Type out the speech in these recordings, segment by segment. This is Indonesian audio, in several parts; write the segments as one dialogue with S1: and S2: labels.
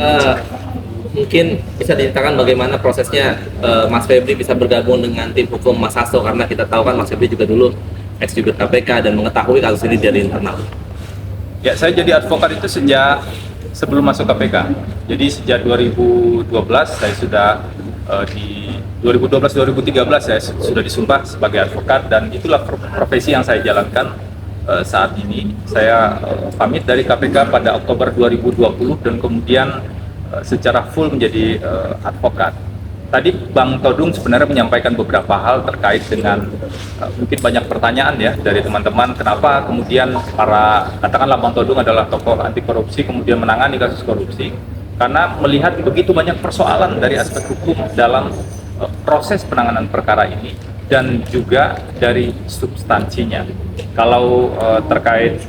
S1: Eh, Mungkin bisa diceritakan bagaimana prosesnya Mas Febri bisa bergabung dengan tim hukum Mas Hasto, karena kita tahu kan Mas Febri juga dulu ex jubir KPK dan mengetahui kasus ini dari internal.
S2: Ya, saya jadi advokat itu sejak sebelum masuk KPK. Jadi sejak 2012 saya sudah di 2012-2013 saya sudah disumpah sebagai advokat, dan itulah profesi yang saya jalankan saat ini. Saya pamit dari KPK pada Oktober 2020 dan kemudian secara full menjadi advokat. Tadi Bang Todung sebenarnya menyampaikan beberapa hal terkait dengan mungkin banyak pertanyaan ya dari teman-teman, kenapa kemudian katakanlah Bang Todung adalah tokoh anti korupsi kemudian menangani kasus korupsi, karena melihat begitu banyak persoalan dari aspek hukum dalam proses penanganan perkara ini dan juga dari substansinya. Kalau terkait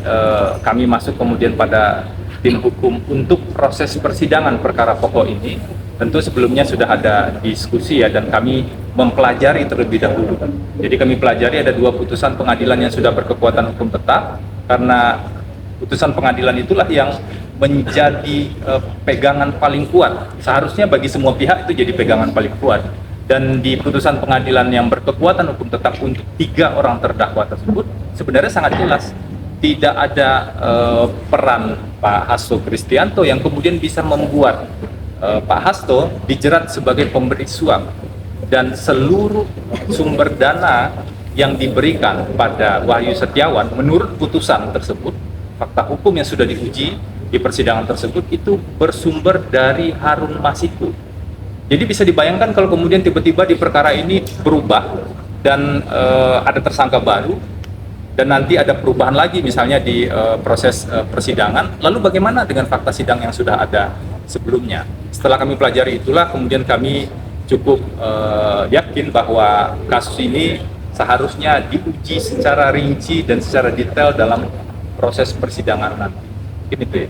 S2: kami masuk kemudian pada tim hukum untuk proses persidangan perkara pokok ini, tentu sebelumnya sudah ada diskusi ya, dan kami mempelajari terlebih dahulu. Jadi kami pelajari ada 2 putusan pengadilan yang sudah berkekuatan hukum tetap, karena putusan pengadilan itulah yang menjadi pegangan paling kuat. Seharusnya bagi semua pihak itu jadi pegangan paling kuat. Dan di putusan pengadilan yang berkekuatan hukum tetap untuk 3 orang terdakwa tersebut, sebenarnya sangat jelas tidak ada peran Pak Hasto Kristianto yang kemudian bisa membuat Pak Hasto dijerat sebagai pemberi suap, dan seluruh sumber dana yang diberikan pada Wahyu Setiawan menurut putusan tersebut, fakta hukum yang sudah diuji di persidangan tersebut itu bersumber dari Harun Masiku. Jadi bisa dibayangkan kalau kemudian tiba-tiba di perkara ini berubah dan ada tersangka baru, dan nanti ada perubahan lagi misalnya di proses persidangan, lalu bagaimana dengan fakta sidang yang sudah ada sebelumnya? Setelah kami pelajari itulah kemudian kami cukup yakin bahwa kasus ini seharusnya diuji secara rinci dan secara detail dalam proses persidangan nanti. Ini tuh ya.